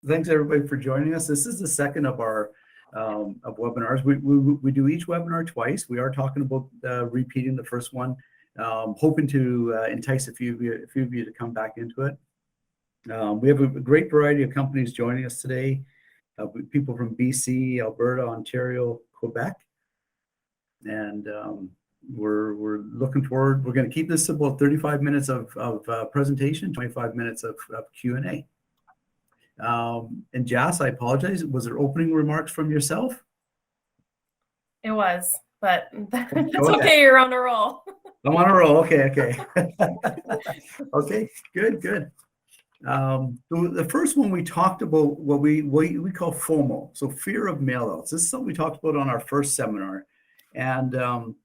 Thanks everybody for joining us. This is the second of our of webinars. We do each webinar twice. We are talking about repeating the first one, hoping to entice a few of you to come back into it. We have a great variety of companies joining us today. People from BC, Alberta, Ontario, Quebec, and we're looking forward. We're going to keep this about 35 minutes of presentation, 25 minutes of Q&A. And Jas, I apologize. Was there opening remarks from yourself? It was, but that's okay. You're on a roll. I'm on a roll. Okay. Okay, good. The first one we talked about what we call FOMO, so fear of mailouts. This is something we talked about on our first seminar, and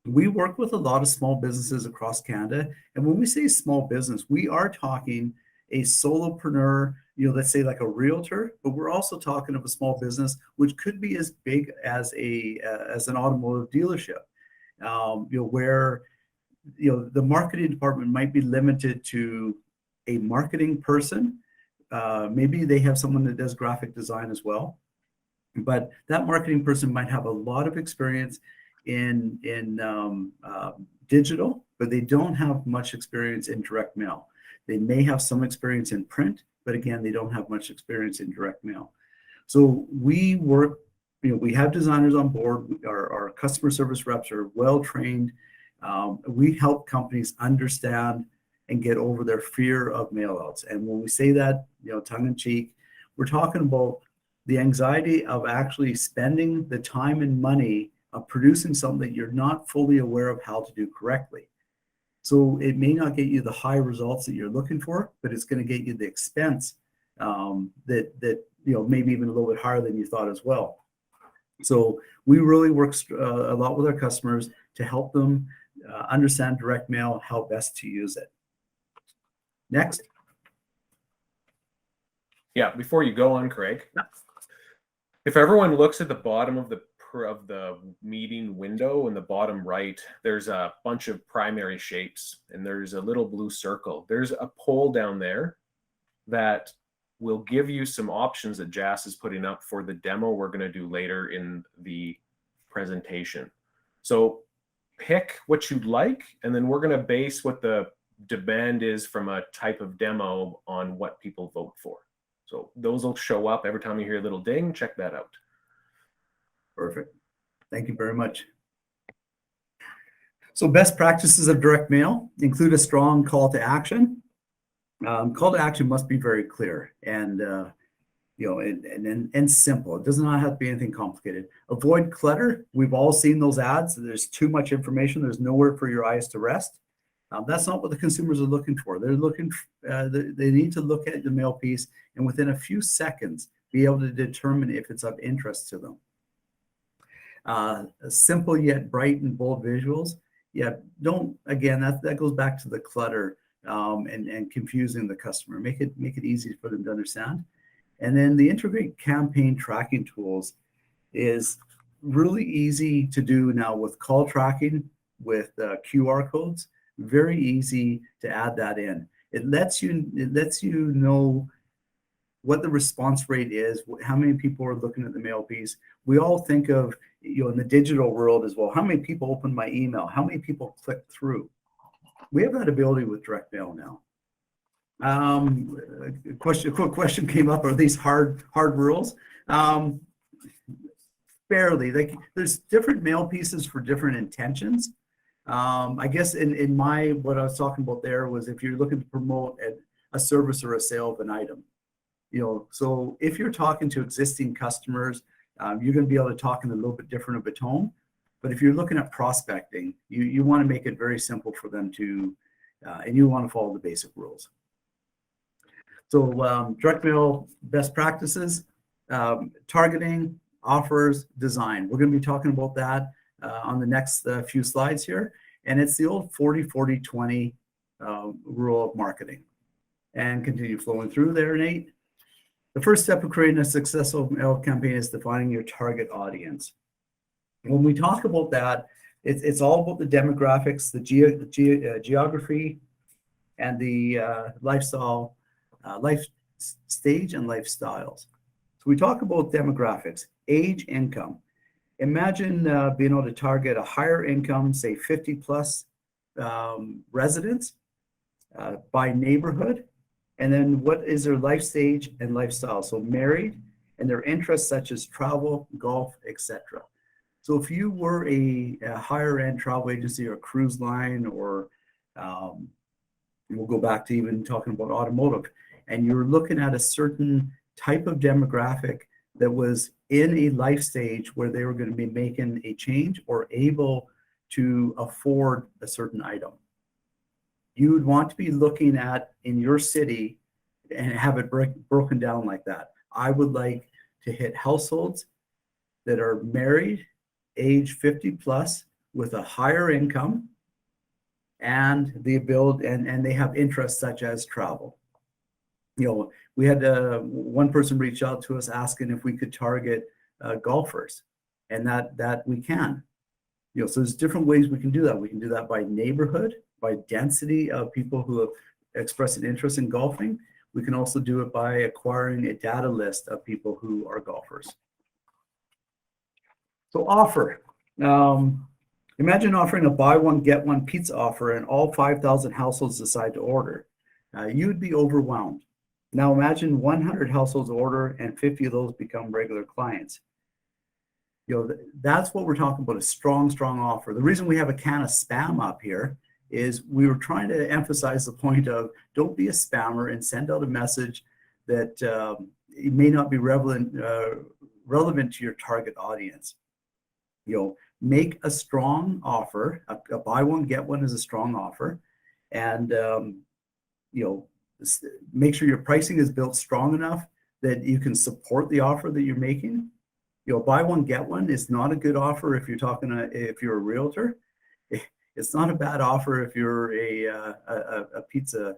we work with a lot of small businesses across Canada. And when we say small business, we are talking a solopreneur, let's say like a realtor, but we're also talking of a small business which could be as big as an automotive dealership, where the marketing department might be limited to a marketing person. Maybe they have someone that does graphic design as well, but that marketing person might have a lot of experience in digital, but they don't have much experience in direct mail. They may have some experience in print, but again, they don't have much experience in direct mail. So we work, we have designers on board. Our customer service reps are well trained. We help companies understand and get over their fear of mailouts. And when we say that, tongue in cheek, we're talking about the anxiety of actually spending the time and money of producing something that you're not fully aware of how to do correctly. So it may not get you the high results that you're looking for, but it's going to get you the expense that maybe even a little bit higher than you thought as well. So we really work a lot with our customers to help them understand direct mail, how best to use it. Next. Yeah, before you go on, Craig, if everyone looks at the bottom of the meeting window in the bottom right, there's a bunch of primary shapes and there's a little blue circle. There's a poll down there that will give you some options that Jas is putting up for the demo we're going to do later in the presentation. So pick what you'd like, and then we're going to base what the demand is from a type of demo on what people vote for. So those will show up every time you hear a little ding. Check that out. Perfect. Thank you very much. So best practices of direct mail include a strong call to action. Call to action must be very clear and simple. It does not have to be anything complicated. Avoid clutter. We've all seen those ads. There's too much information. There's nowhere for your eyes to rest. That's not what the consumers are looking for. They're looking. They need to look at the mail piece and within a few seconds be able to determine if it's of interest to them. Simple yet bright and bold visuals. Yeah, that goes back to the clutter and confusing the customer. Make it easy for them to understand. And then the integrate campaign tracking tools is really easy to do now with call tracking, with QR codes. Very easy to add that in. It lets you know what the response rate is, how many people are looking at the mail piece. We all think of, in the digital world as well, how many people open my email, how many people click through. We have that ability with direct mail now. A quick question came up, are these hard rules? Barely. There's different mail pieces for different intentions. I guess in what I was talking about there was if you're looking to promote a service or a sale of an item. So if you're talking to existing customers, you're going to be able to talk in a little bit different of a tone. But if you're looking at prospecting, you want to make it very simple for them to, and you want to follow the basic rules. So direct mail best practices, targeting, offers, design. We're going to be talking about that on the next few slides here. And it's the old 40-40-20 rule of marketing. And continue flowing through there, Nate. The first step of creating a successful mail campaign is defining your target audience. When we talk about that, it's all about the demographics, the geography, and the life stage and lifestyles. So we talk about demographics, age, income. Imagine being able to target a higher income, say 50 plus residents by neighborhood, and then what is their life stage and lifestyle. So married, and their interests such as travel, golf, etc. So if you were a higher end travel agency or cruise line, or we'll go back to even talking about automotive, and you're looking at a certain type of demographic that was in a life stage where they were going to be making a change or able to afford a certain item, you would want to be looking at in your city and have it broken down like that. I would like to hit households that are married, age 50 plus, with a higher income and the ability, and they have interests such as travel. You know, we had one person reach out to us asking if we could target golfers, and that we can. You know, so there's different ways we can do that. We can do that by neighborhood, by density of people who have expressed an interest in golfing. We can also do it by acquiring a data list of people who are golfers. So offer. Imagine offering a buy one, get one pizza offer and all 5,000 households decide to order. You would be overwhelmed. Now imagine 100 households order and 50 of those become regular clients. You know, that's what we're talking about, a strong, strong offer. The reason we have a can of spam up here is we were trying to emphasize the point of don't be a spammer and send out a message that it may not be relevant to your target audience. You know, make a strong offer. A buy one, get one is a strong offer. And, you know, make sure your pricing is built strong enough that you can support the offer that you're making. You know, buy one, get one is not a good offer if you're if you're a realtor. It's not a bad offer if you're a pizza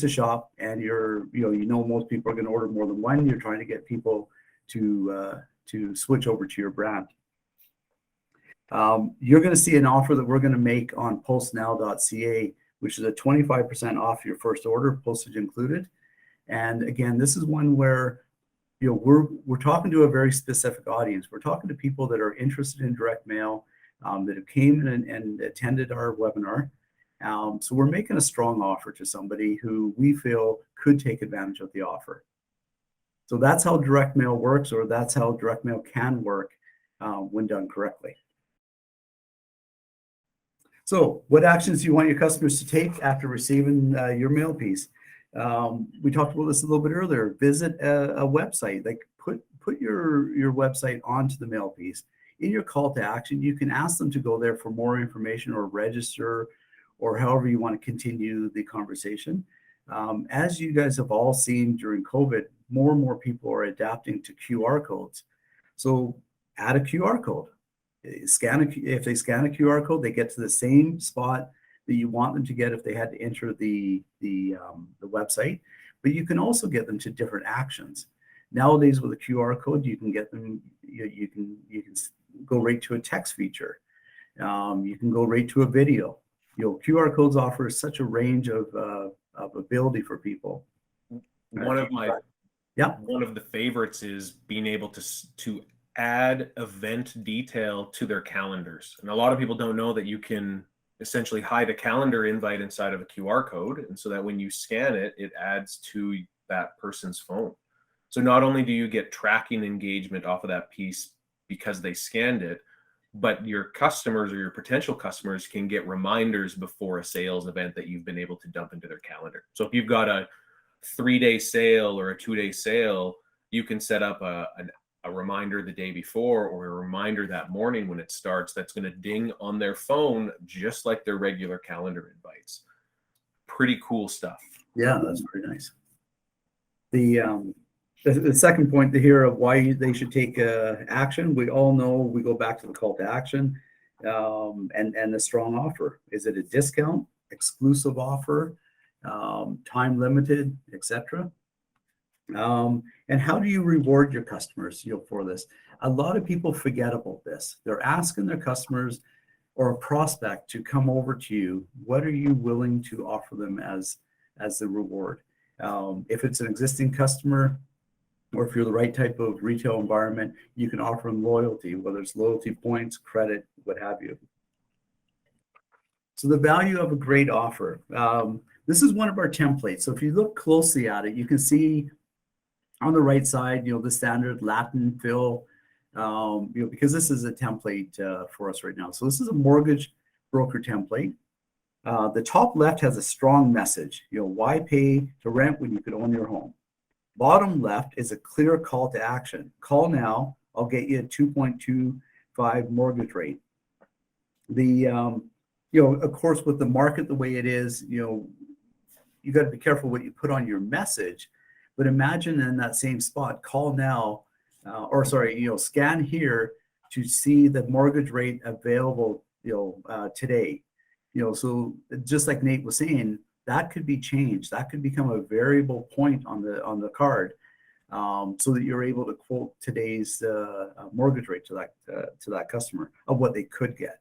shop and you know most people are going to order more than one. You're trying to get people to switch over to your brand. You're going to see an offer that we're going to make on postnow.ca, which is a 25% off your first order, postage included. And again, this is one where we're talking to a very specific audience. We're talking to people that are interested in direct mail, that have came and attended our webinar. So we're making a strong offer to somebody who we feel could take advantage of the offer. So that's how direct mail works, or that's how direct mail can work when done correctly. So what actions do you want your customers to take after receiving your mail piece? We talked about this a little bit earlier. Visit a website, like put your website onto the mail piece. In your call to action, you can ask them to go there for more information or register, or however you want to continue the conversation. As you guys have all seen during COVID, more and more people are adapting to QR codes. So add a QR code. If they scan a QR code, they get to the same spot that you want them to get if they had to enter the website. But you can also get them to different actions. Nowadays, with a QR code, you can get them. You can go right to a text feature. You can go right to a video. QR codes offer such a range of ability for people. One of the favorites is being able to add event detail to their calendars. And a lot of people don't know that you can essentially hide a calendar invite inside of a QR code. And so that when you scan it, it adds to that person's phone. So not only do you get tracking engagement off of that piece because they scanned it, but your customers or your potential customers can get reminders before a sales event that you've been able to dump into their calendar. So if you've got a 3-day sale or a 2-day sale, you can set up a reminder the day before or a reminder that morning when it starts that's going to ding on their phone just like their regular calendar invites. Pretty cool stuff. Yeah, that's pretty nice. The second point here of why they should take action, we all know, we go back to the call to action and the strong offer. Is it a discount, exclusive offer, time limited, etc.? And how do you reward your customers for this? A lot of people forget about this. They're asking their customers or a prospect to come over to you. What are you willing to offer them as the reward? If it's an existing customer, or if you're the right type of retail environment, you can offer them loyalty, whether it's loyalty points, credit, what have you. So the value of a great offer. This is one of our templates. So if you look closely at it, you can see on the right side, the standard Latin fill, because this is a template for us right now. So this is a mortgage broker template. The top left has a strong message. Why pay to rent when you could own your home? Bottom left is a clear call to action. Call now. I'll get you a 2.25 mortgage rate. Of course, with the market the way it is, you got to be careful what you put on your message. But imagine in that same spot, call now, scan here to see the mortgage rate available, today. So just like Nate was saying, that could be changed. That could become a variable point on the card, so that you're able to quote today's mortgage rate to that customer of what they could get.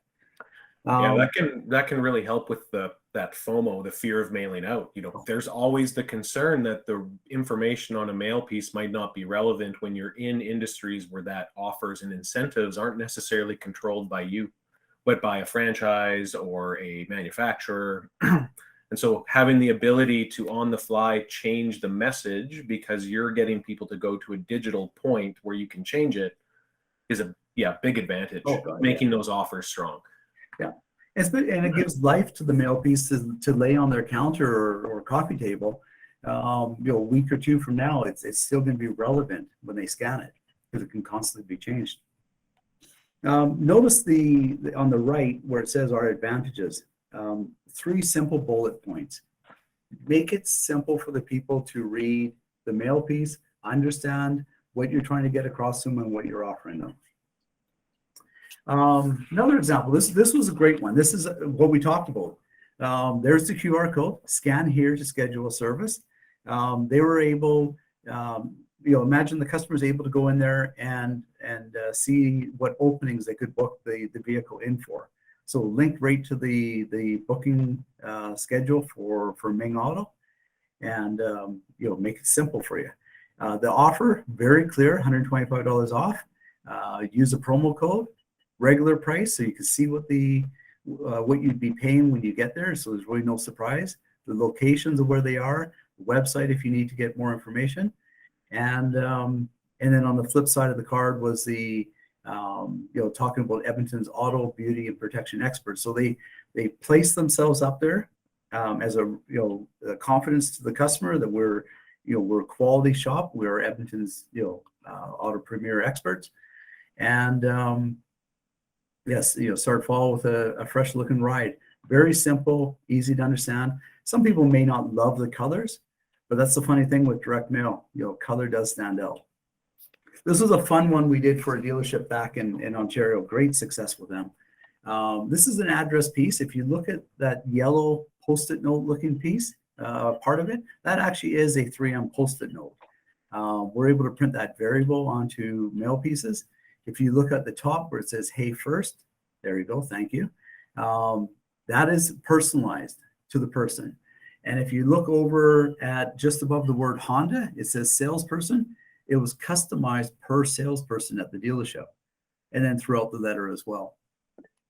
That can really help with that FOMO, the fear of mailing out. There's always the concern that the information on a mail piece might not be relevant when you're in industries where that offers and incentives aren't necessarily controlled by you, but by a franchise or a manufacturer. And so having the ability to on the fly change the message because you're getting people to go to a digital point where you can change it is a big advantage, making those offers strong. Yeah. And it gives life to the mail piece to lay on their counter or coffee table. A week or two from now, it's still going to be relevant when they scan it because it can constantly be changed. Notice on the right where it says our advantages. 3 simple bullet points. Make it simple for the people to read the mail piece, understand what you're trying to get across to them and what you're offering them. Another example, this was a great one. This is what we talked about. There's the QR code, scan here to schedule a service. They were able, imagine the customer's able to go in there and see what openings they could book the vehicle in for. So link right to the booking schedule for Ming Auto, and make it simple for you. The offer, very clear, $125 off. Use a promo code, regular price, so you can see what you'd be paying when you get there. So there's really no surprise. The locations of where they are, the website if you need to get more information, and then on the flip side of the card was the talking about Edmonton's auto, beauty, and protection experts. So they place themselves up there as a confidence to the customer that we're a quality shop. We're Edmonton's auto premier experts, and start fall with a fresh looking ride. Very simple, easy to understand. Some people may not love the colors, but that's the funny thing with direct mail. Color does stand out. This was a fun one we did for a dealership back in Ontario. Great success with them. This is an address piece. If you look at that yellow Post-it note looking piece, part of it, that actually is a 3M Post-it note. We're able to print that variable onto mail pieces. If you look at the top where it says, hey, first, there you go, thank you. That is personalized to the person. And if you look over at just above the word Honda, it says salesperson. It was customized per salesperson at the dealership, and then throughout the letter as well.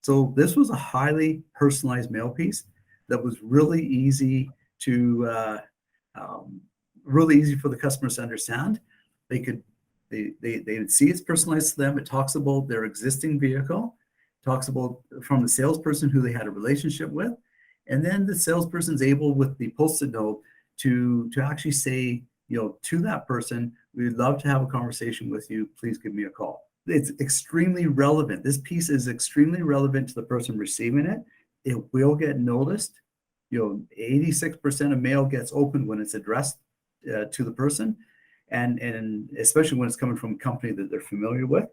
So this was a highly personalized mail piece that was really easy to, really easy for the customers to understand. They would see it's personalized to them. It talks about their existing vehicle, talks about from the salesperson who they had a relationship with, and then the salesperson's able with the Post-it note to actually say, to that person, we'd love to have a conversation with you. Please give me a call. It's extremely relevant. This piece is extremely relevant to the person receiving it. It will get noticed. 86% of mail gets opened when it's addressed to the person, and especially when it's coming from a company that they're familiar with.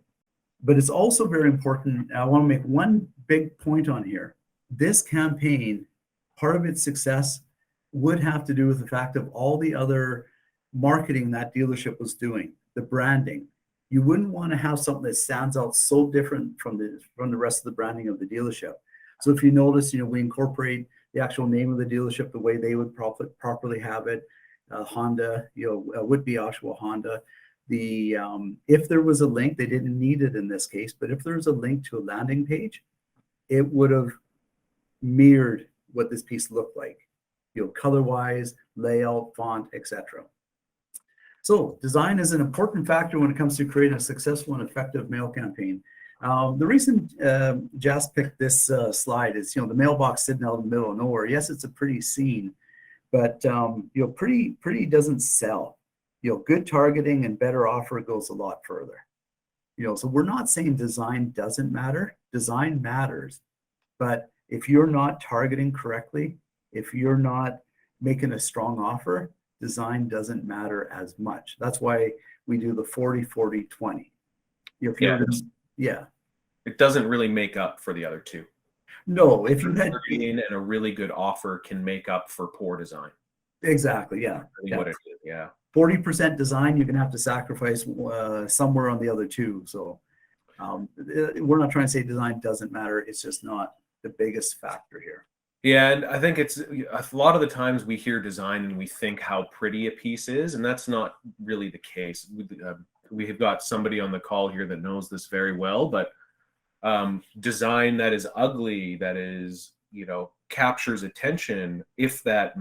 But it's also very important. I want to make one big point on here. This campaign, part of its success would have to do with the fact of all the other marketing that dealership was doing, the branding. You wouldn't want to have something that stands out so different from the rest of the branding of the dealership. So if you notice, we incorporate the actual name of the dealership the way they would properly have it. Honda, Whitby, Oshawa, Honda. If there was a link, they didn't need it in this case, but if there was a link to a landing page, it would have mirrored what this piece looked like, color-wise, layout, font, etc. So design is an important factor when it comes to creating a successful and effective mail campaign. The reason Jas picked this slide is, the mailbox sitting out in the middle of nowhere. Yes, it's a pretty scene, but pretty doesn't sell. Good targeting and better offer goes a lot further. So we're not saying design doesn't matter. Design matters, but if you're not targeting correctly, if you're not making a strong offer, design doesn't matter as much. That's why we do the 40-40-20. Yeah. It doesn't really make up for the other two. No, if you had and a really good offer can make up for poor design. Exactly. Yeah. Really what it is. Yeah. 40% design, you're going to have to sacrifice somewhere on the other two. So we're not trying to say design doesn't matter. It's just not the biggest factor here. Yeah, and I think it's a lot of the times we hear design and we think how pretty a piece is, and that's not really the case. We have got somebody on the call here that knows this very well, but design that is ugly, that is, captures attention, if that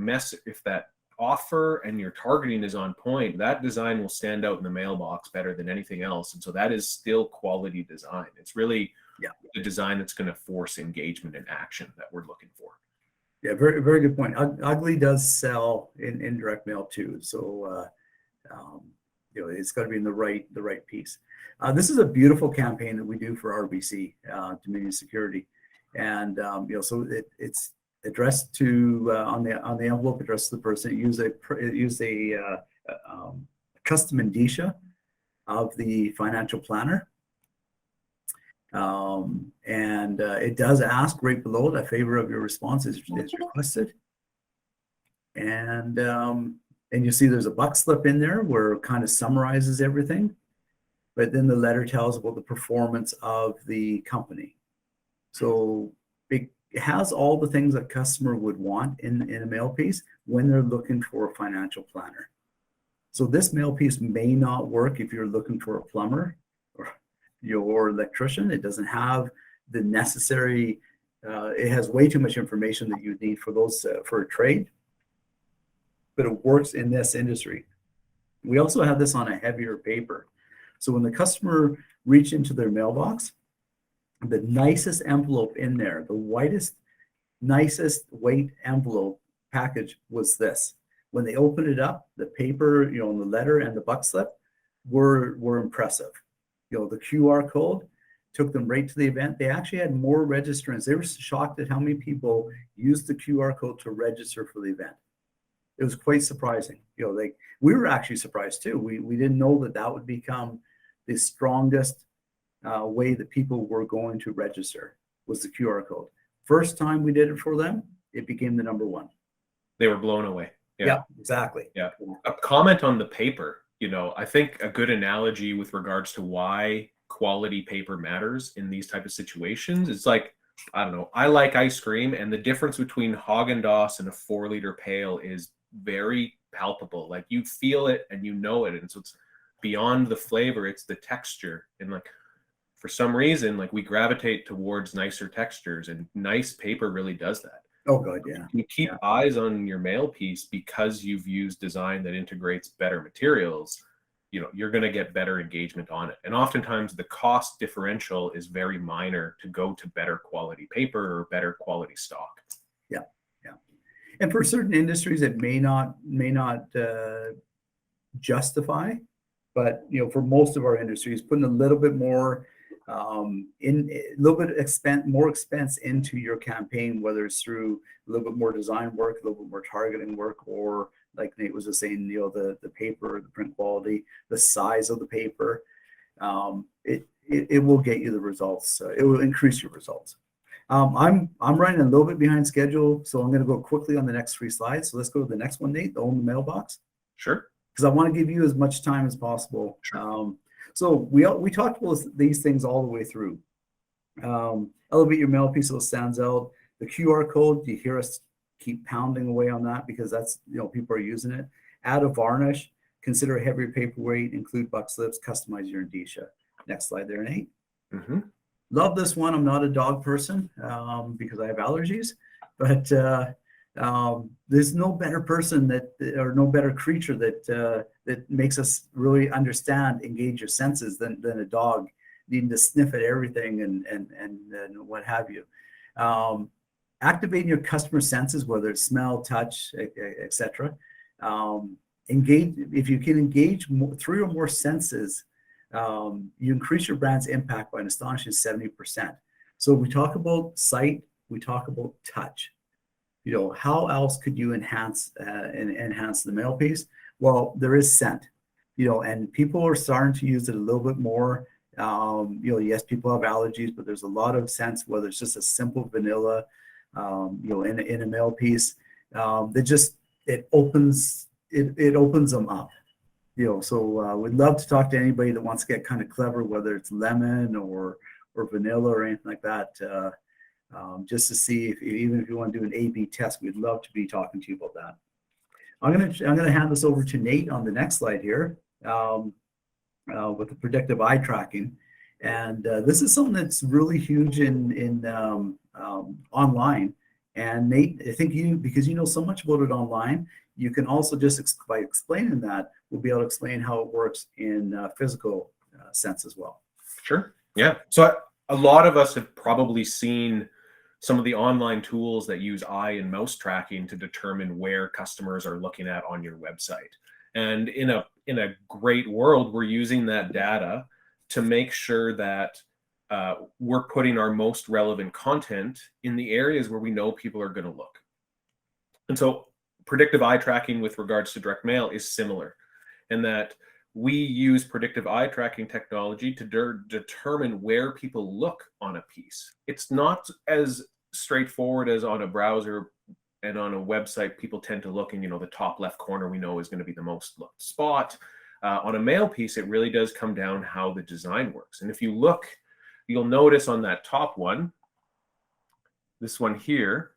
offer and your targeting is on point, that design will stand out in the mailbox better than anything else. And so that is still quality design. It's really the design that's going to force engagement and action that we're looking for. Yeah, very, very good point. Ugly does sell in direct mail too. So, it's got to be in the right piece. This is a beautiful campaign that we do for RBC, Dominion Security, and so it's addressed to on the envelope, addressed to the person. It used a custom indicia of the financial planner. And it does ask right below it, a favor of your response is requested. And you see there's a buck slip in there where it kind of summarizes everything. But then the letter tells about the performance of the company. So it has all the things a customer would want in a mail piece when they're looking for a financial planner. So this mail piece may not work if you're looking for a plumber or your electrician. It doesn't have the necessary, it has way too much information that you need for those for a trade, but it works in this industry. We also have this on a heavier paper. So when the customer reached into their mailbox, the nicest envelope in there, the whitest, nicest weight envelope package was this. When they opened it up, the paper, and the letter and the buck slip were impressive. The QR code took them right to the event. They actually had more registrants. They were shocked at how many people used the QR code to register for the event. It was quite surprising. We were actually surprised too. We didn't know that would become the strongest way that people were going to register was the QR code. First time we did it for them, it became the number one. They were blown away. Yeah, exactly. Yeah. A comment on the paper. I think a good analogy with regards to why quality paper matters in these type of situations is like, I don't know, I like ice cream, and the difference between Haagen-Dazs and a 4-liter pail is very palpable. Like you feel it and you know it. And so it's beyond the flavor, it's the texture. And like, for some reason, like we gravitate towards nicer textures, and nice paper really does that. Oh, God, yeah. You keep eyes on your mail piece because you've used design that integrates better materials. You're going to get better engagement on it. And oftentimes the cost differential is very minor to go to better quality paper or better quality stock. Yeah. Yeah. And for certain industries, it may not justify, but, for most of our industries, putting a little bit more more expense into your campaign, whether it's through a little bit more design work, a little bit more targeting work, or like Nate was just saying, the paper, the print quality, the size of the paper, it will get you the results. It will increase your results. I'm running a little bit behind schedule, so I'm going to go quickly on the next 3 slides. So let's go to the next one, Nate, the own the mailbox. Sure. Because I want to give you as much time as possible. Sure. So we talked about these things all the way through. Elevate your mail piece so it stands out. The QR code, you hear us keep pounding away on that because that's, people are using it. Add a varnish, consider a heavier paperweight, include buck slips, customize your indicia. Next slide there, Nate. Mm-hmm. Love this one. I'm not a dog person because I have allergies, but there's no better person or no better creature that makes us really understand, engage your senses than a dog needing to sniff at everything and what have you. Activating your customer senses, whether it's smell, touch, etc. Engage. If you can engage 3 or more senses, you increase your brand's impact by an astonishing 70%. So we talk about sight, we talk about touch. How else could you enhance the mail piece? Well, there is scent, and people are starting to use it a little bit more. Yes, people have allergies, but there's a lot of scents, whether it's just a simple vanilla, in a mail piece, it opens them up. So we'd love to talk to anybody that wants to get kind of clever, whether it's lemon or vanilla or anything like that, just to see even if you want to do an A/B test, we'd love to be talking to you about that. I'm gonna hand this over to Nate on the next slide here with the predictive eye tracking, and this is something that's really huge in online. And Nate, I think because you know so much about it online, you can also just by explaining that, we'll be able to explain how it works in physical sense as well. Sure. Yeah. So a lot of us have probably seen some of the online tools that use eye and mouse tracking to determine where customers are looking at on your website. And in a great world, we're using that data to make sure that we're putting our most relevant content in the areas where we know people are going to look. And so predictive eye tracking with regards to direct mail is similar in that we use predictive eye tracking technology to determine where people look on a piece. It's not as straightforward as on a browser and on a website. People tend to look in, the top left corner we know is going to be the most looked spot. On a mail piece, it really does come down how the design works. And if you look, you'll notice on that top one, this one here,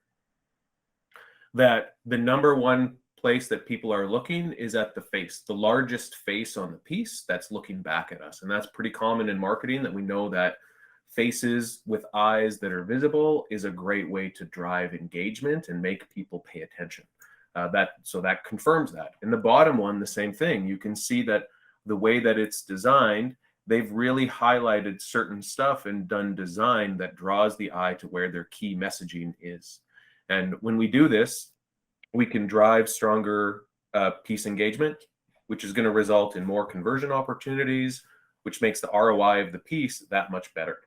that the number one place that people are looking is at the face, the largest face on the piece that's looking back at us. And that's pretty common in marketing, that we know that faces with eyes that are visible is a great way to drive engagement and make people pay attention. So that confirms that. In the bottom one, the same thing. You can see that the way that it's designed, they've really highlighted certain stuff and done design that draws the eye to where their key messaging is. And when we do this, we can drive stronger piece engagement, which is going to result in more conversion opportunities, which makes the ROI of the piece that much better.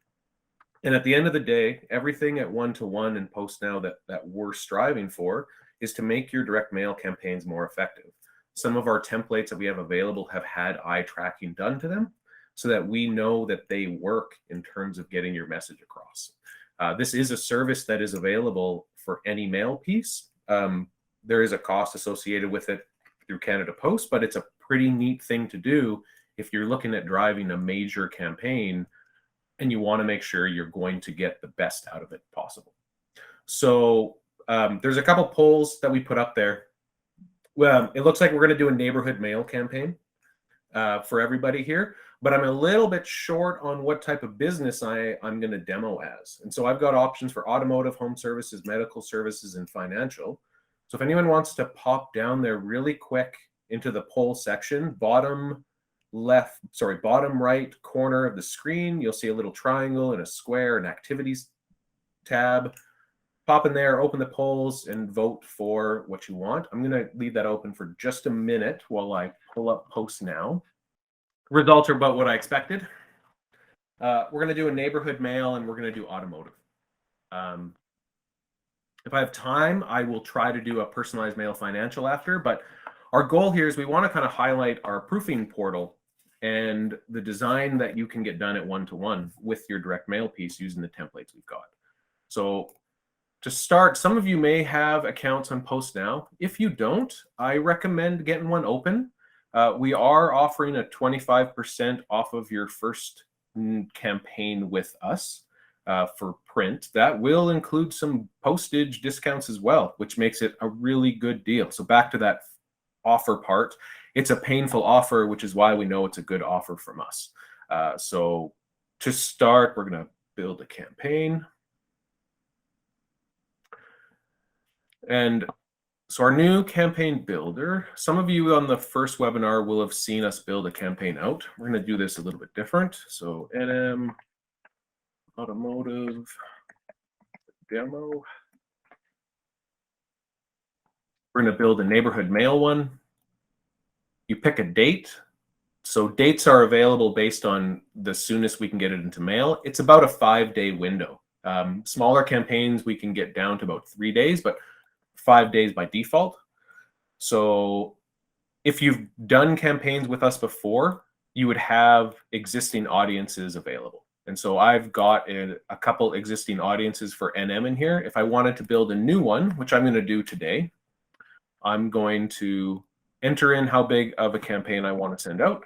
And at the end of the day, everything at 1-to-1 and Post Now that we're striving for is to make your direct mail campaigns more effective. Some of our templates that we have available have had eye tracking done to them so that we know that they work in terms of getting your message across. This is a service that is available for any mail piece. There is a cost associated with it through Canada Post, but it's a pretty neat thing to do if you're looking at driving a major campaign and you want to make sure you're going to get the best out of it possible. So there's a couple polls that we put up there. Well, it looks like we're going to do a neighborhood mail campaign for everybody here, but I'm a little bit short on what type of business I'm going to demo as. And so I've got options for automotive, home services, medical services, and financial. So if anyone wants to pop down there really quick into the poll section, bottom right corner of the screen, you'll see a little triangle and a square, an activities tab. Pop in there, open the polls, and vote for what you want. I'm going to leave that open for just a minute while I pull up Post Now. Results are about what I expected. We're going to do a neighborhood mail and we're going to do automotive. If I have time, I will try to do a personalized mail financial after, but our goal here is we want to kind of highlight our proofing portal and the design that you can get done at 1-to-1 with your direct mail piece using the templates we've got. So to start, some of you may have accounts on Post Now. If you don't, I recommend getting one open. We are offering a 25% off of your first campaign with us for print. That will include some postage discounts as well, which makes it a really good deal. So back to that offer part. It's a painful offer, which is why we know it's a good offer from us. So to start, we're going to build a campaign. And so our new campaign builder, some of you on the first webinar will have seen us build a campaign out. We're going to do this a little bit different. So NM automotive demo. We're going to build a neighborhood mail one. You pick a date. So dates are available based on the soonest we can get it into mail. It's about a 5-day window. Smaller campaigns, we can get down to about 3 days, but 5 days by default. So if you've done campaigns with us before, you would have existing audiences available. And so I've got a couple existing audiences for NM in here. If I wanted to build a new one, which I'm going to do today, I'm going to enter in how big of a campaign I want to send out.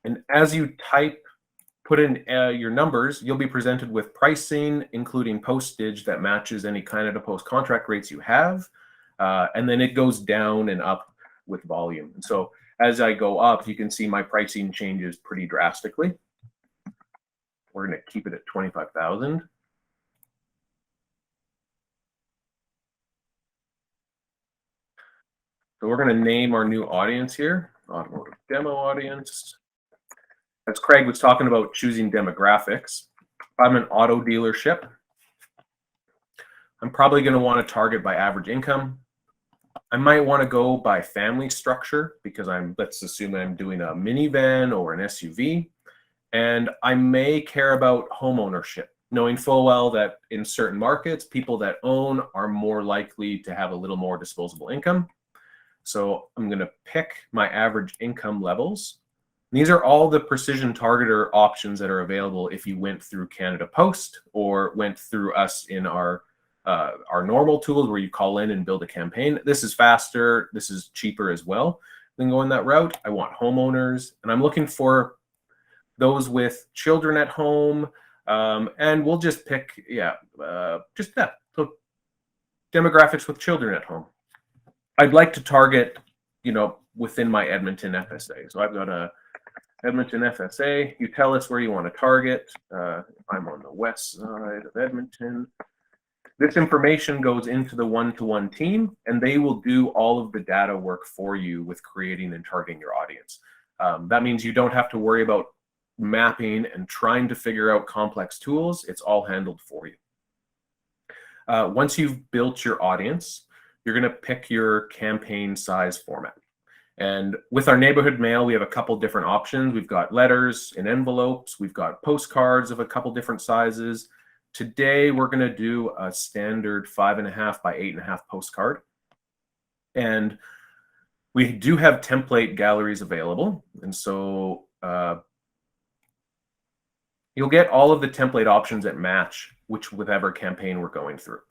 And as you put in your numbers, you'll be presented with pricing, including postage that matches any Canada Post contract rates you have. And then it goes down and up with volume. And so as I go up, you can see my pricing changes pretty drastically. We're going to keep it at 25,000. So we're going to name our new audience here, automotive demo audience. As Craig was talking about choosing demographics, I'm an auto dealership. I'm probably going to want to target by average income. I might want to go by family structure because let's assume I'm doing a minivan or an SUV. And I may care about home ownership, knowing full well that in certain markets, people that own are more likely to have a little more disposable income. So I'm going to pick my average income levels. These are all the precision targeter options that are available if you went through Canada Post or went through us in our normal tools where you call in and build a campaign. This is faster. This is cheaper as well than going that route. I want homeowners, and I'm looking for those with children at home. And we'll just pick, just that. So demographics with children at home. I'd like to target, within my Edmonton FSA. So I've got a Edmonton FSA. You tell us where you want to target. I'm on the west side of Edmonton. This information goes into the one-to-one team, and they will do all of the data work for you with creating and targeting your audience. That means you don't have to worry about mapping and trying to figure out complex tools. It's all handled for you. Once you've built your audience, you're going to pick your campaign size format. And with our neighborhood mail, we have a couple different options. We've got letters in envelopes. We've got postcards of a couple different sizes. Today, we're going to do a standard 5.5 by 8.5 postcard. And we do have template galleries available. And so you'll get all of the template options that match whatever campaign we're going through.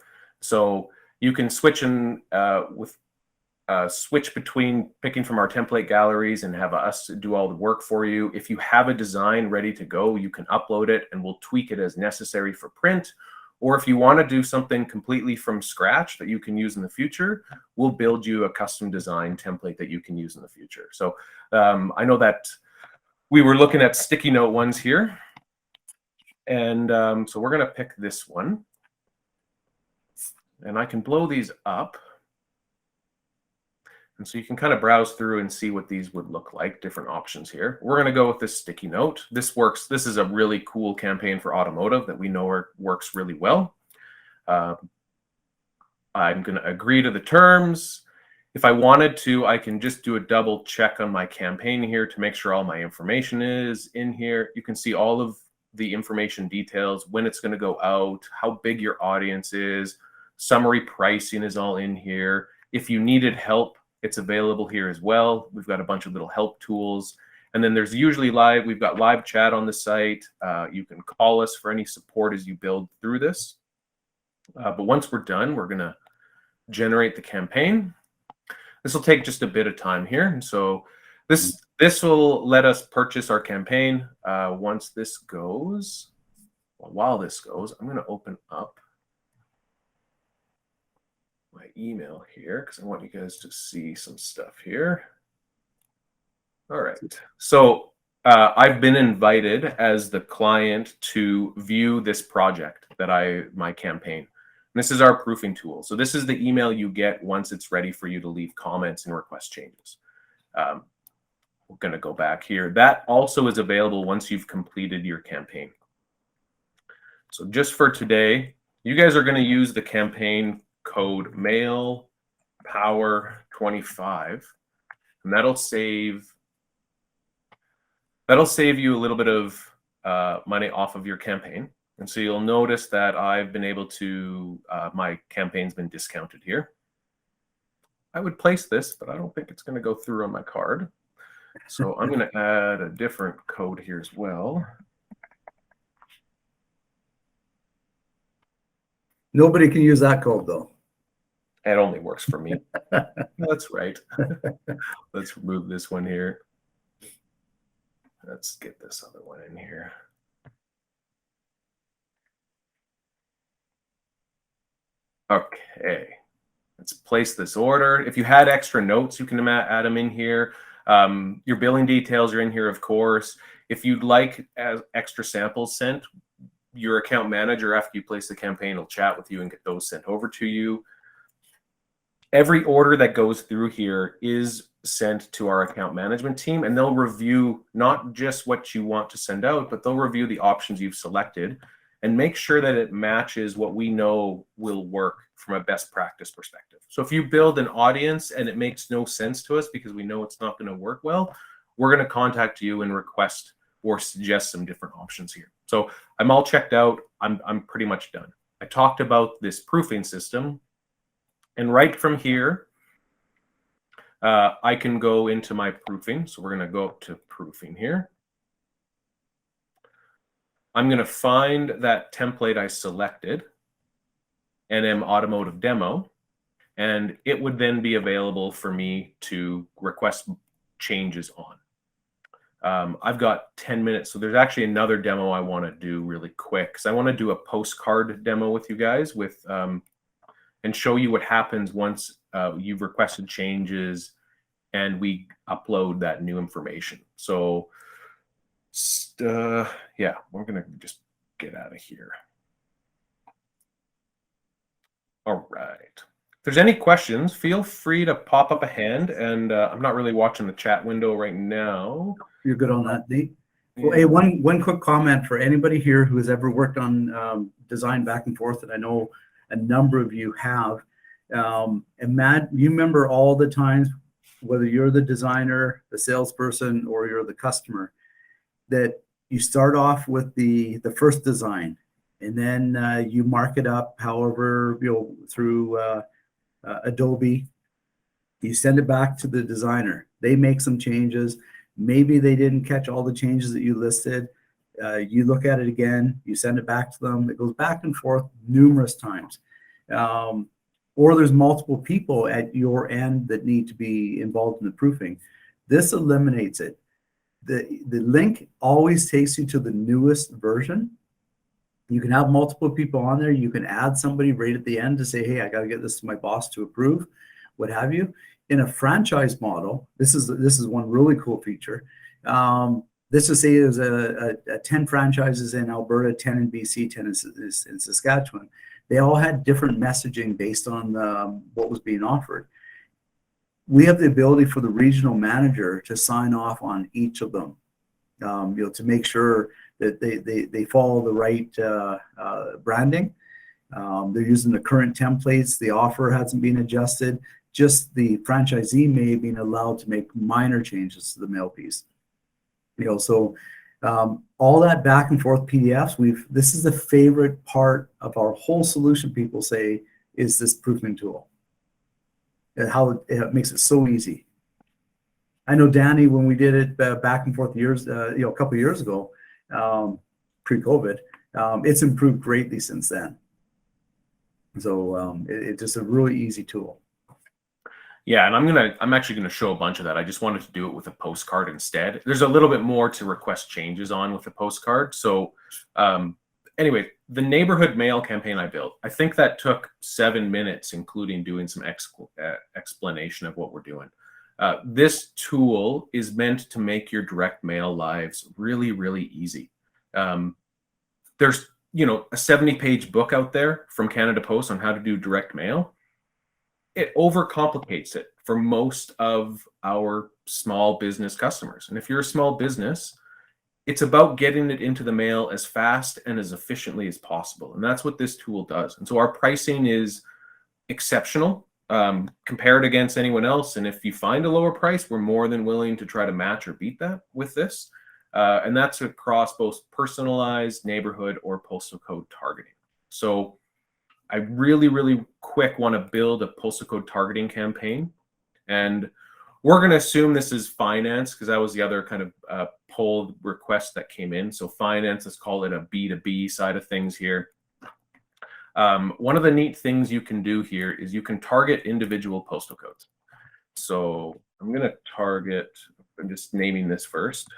So you can switch switch between picking from our template galleries and have us do all the work for you. If you have a design ready to go, you can upload it and we'll tweak it as necessary for print. Or if you want to do something completely from scratch that you can use in the future, we'll build you a custom design template that you can use in the future. So I know that we were looking at sticky note ones here. And so we're going to pick this one. And I can blow these up. And so you can kind of browse through and see what these would look like, different options here. We're going to go with this sticky note. This works. This is a really cool campaign for automotive that we know works really well. I'm going to agree to the terms. If I wanted to, I can just do a double check on my campaign here to make sure all my information is in here. You can see all of the information details, when it's going to go out, how big your audience is, summary pricing is all in here. If you needed help, it's available here as well. We've got a bunch of little help tools. And then there's usually we've got live chat on the site. You can call us for any support as you build through this. But once we're done, we're going to generate the campaign. This will take just a bit of time here. And so this will let us purchase our campaign. Once this goes, while this goes, I'm going to open up my email here because I want you guys to see some stuff here. All right. So I've been invited as the client to view this project that my campaign. And this is our proofing tool. So this is the email you get once it's ready for you to leave comments and request changes. We're going to go back here. That also is available once you've completed your campaign. So just for today, you guys are going to use the campaign code MAILPOWER25, and that'll save you a little bit of money off of your campaign. And so you'll notice that I've been able to, my campaign's been discounted here. I would place this, but I don't think it's going to go through on my card. So I'm going to add a different code here as well. Nobody can use that code though. It only works for me. That's right. Let's remove this one here. Let's get this other one in here. Okay. Let's place this order. If you had extra notes, you can add them in here. Your billing details are in here, of course. If you'd like extra samples sent, your account manager, after you place the campaign, will chat with you and get those sent over to you. Every order that goes through here is sent to our account management team, and they'll review not just what you want to send out, but they'll review the options you've selected and make sure that it matches what we know will work from a best practice perspective. So if you build an audience and it makes no sense to us because we know it's not going to work well, we're going to contact you and request or suggest some different options here. So I'm all checked out. I'm pretty much done. I talked about this proofing system, and right from here, I can go into my proofing. So we're going to go up to proofing here. I'm going to find that template I selected, NM Automotive Demo, and it would then be available for me to request changes on. I've got 10 minutes, so there's actually another demo I want to do really quick because I want to do a postcard demo with you guys with and show you what happens once you've requested changes and we upload that new information. So yeah, we're gonna just get out of here. All right. If there's any questions, feel free to pop up a hand, and I'm not really watching the chat window right now. You're good on that, Nate? Well, hey, one quick comment for anybody here who has ever worked on design back and forth, and I know a number of you have. And Matt, you remember all the times, whether you're the designer, the salesperson, or you're the customer, that you start off with the first design, and then you mark it up however, through Adobe. You send it back to the designer. They make some changes. Maybe they didn't catch all the changes that you listed. You look at it again, you send it back to them. It goes back and forth numerous times. Or there's multiple people at your end that need to be involved in the proofing. This eliminates it. The link always takes you to the newest version. You can have multiple people on there. You can add somebody right at the end to say, hey, I got to get this to my boss to approve, what have you. In a franchise model, this is one really cool feature. Let's just say there's a 10 franchises in Alberta, 10 in BC, 10 in Saskatchewan. They all had different messaging based on what was being offered. We have the ability for the regional manager to sign off on each of them, to make sure that they follow the right branding. They're using the current templates. The offer hasn't been adjusted. Just the franchisee may have been allowed to make minor changes to the mail piece. So all that back and forth PDFs, this is the favorite part of our whole solution, people say, is this proofing tool. And how it makes it so easy. I know Danny, when we did it back and forth years, a couple of years ago, pre-COVID, it's improved greatly since then. So it's just a really easy tool. Yeah, and I'm actually gonna show a bunch of that. I just wanted to do it with a postcard instead. There's a little bit more to request changes on with a postcard. So anyway, the neighborhood mail campaign I built, I think that took 7 minutes, including doing some explanation of what we're doing. This tool is meant to make your direct mail lives really, really easy. There's, you know, a 70-page book out there from Canada Post on how to do direct mail. It overcomplicates it for most of our small business customers. And if you're a small business, it's about getting it into the mail as fast and as efficiently as possible. And that's what this tool does. And so our pricing is exceptional compared against anyone else. And if you find a lower price, we're more than willing to try to match or beat that with this. And that's across both personalized, neighborhood, or postal code targeting. So I really, really quick want to build a postal code targeting campaign. And we're going to assume this is finance, because that was the other kind of poll request that came in. So finance, let's call it a B2B side of things here. One of the neat things you can do here is you can target individual postal codes. So I'm going to target, I'm just naming this first.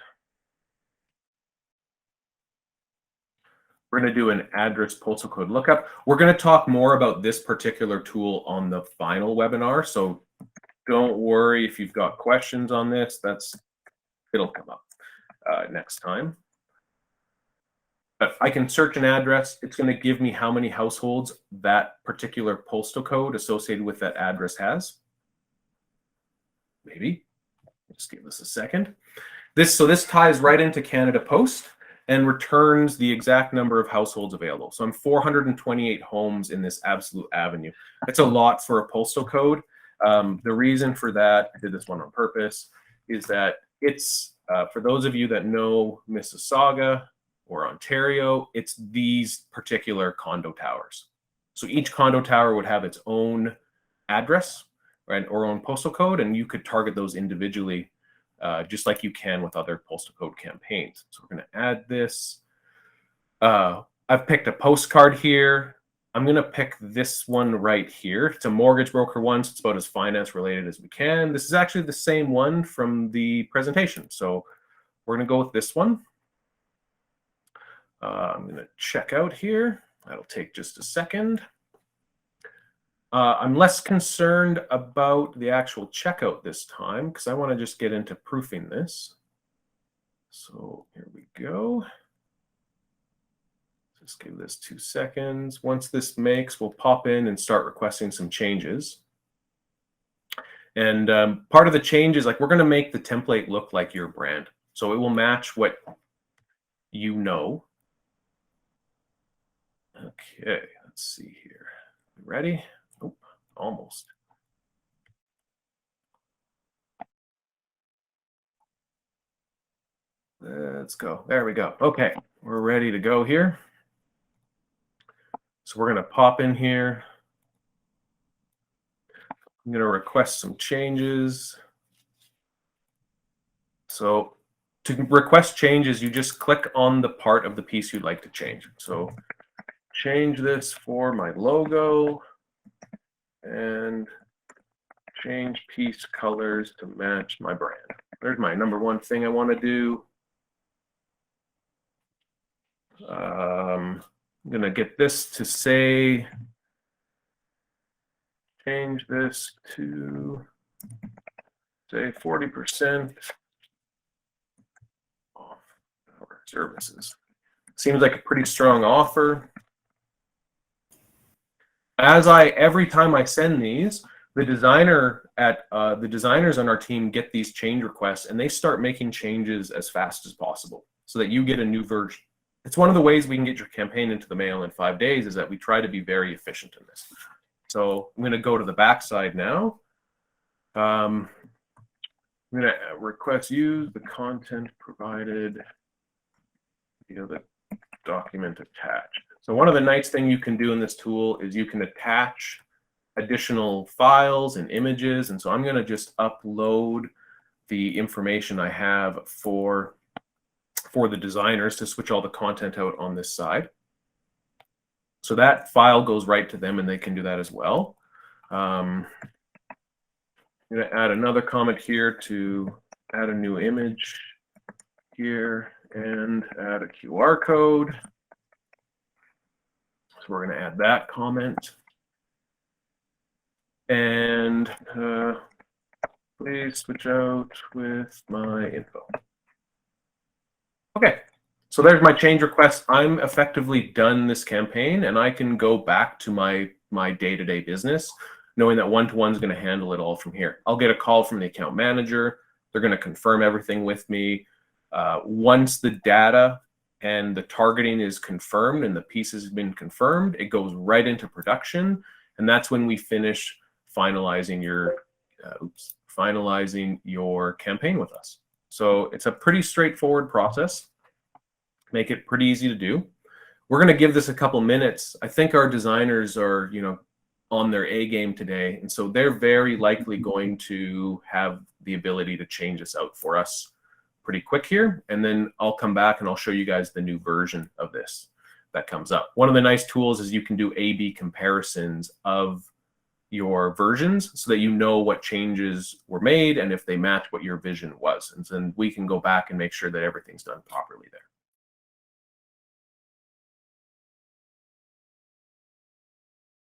We're going to do an address postal code lookup. We're going to talk more about this particular tool on the final webinar. So don't worry if you've got questions on this. It'll come up next time. But I can search an address. It's going to give me how many households that particular postal code associated with that address has. Maybe. Just give this a second. So this ties right into Canada Post and returns the exact number of households available. So I'm 428 homes in this absolute avenue. It's a lot for a postal code. The reason for that, I did this one on purpose, is that it's, for those of you that know Mississauga or Ontario, it's these particular condo towers. So each condo tower would have its own address, right, or own postal code, and you could target those individually, just like you can with other postal code campaigns. So we're going to add this. I've picked a postcard here. I'm going to pick this one right here. It's a mortgage broker one, so it's about as finance related as we can. This is actually the same one from the presentation. So we're going to go with this one. I'm going to check out here. That'll take just a second. I'm less concerned about the actual checkout this time because I want to just get into proofing this. So here we go. Just give this 2 seconds. Once this makes, we'll pop in and start requesting some changes. And part of the change is like we're going to make the template look like your brand. So it will match what you know. Okay, let's see here. Ready? Oh, almost. Let's go. There we go. Okay, we're ready to go here. So we're going to pop in here. I'm going to request some changes. So to request changes, you just click on the part of the piece you'd like to change. So change this for my logo and change piece colors to match my brand. There's my number one thing I want to do. I'm going to get this to say, change this to say 40% off our services. Seems like a pretty strong offer. Every time I send these, the designers on our team get these change requests and they start making changes as fast as possible so that you get a new version. It's one of the ways we can get your campaign into the mail in 5 days is that we try to be very efficient in this. So I'm going to go to the back side now. I'm going to request use the content provided via the document attached. So one of the nice things you can do in this tool is you can attach additional files and images. And so I'm going to just upload the information I have for the designers to switch all the content out on this side. So that file goes right to them and they can do that as well. I'm going to add another comment here to add a new image here and add a QR code. So we're going to add that comment. And please switch out with my info. Okay, so there's my change request. I'm effectively done this campaign, and I can go back to my day-to-day business, knowing that one-to-one is going to handle it all from here. I'll get a call from the account manager. They're going to confirm everything with me. Once the data and the targeting is confirmed and the pieces have been confirmed, it goes right into production, and that's when we finish finalizing your campaign with us. So it's a pretty straightforward process. Make it pretty easy to do. We're going to give this a couple minutes. I think our designers are, on their A game today, and so they're very likely going to have the ability to change this out for us pretty quick here. And then I'll come back and I'll show you guys the new version of this that comes up. One of the nice tools is you can do A/B comparisons of your versions so that you know what changes were made and if they match what your vision was. And then we can go back and make sure that everything's done properly there.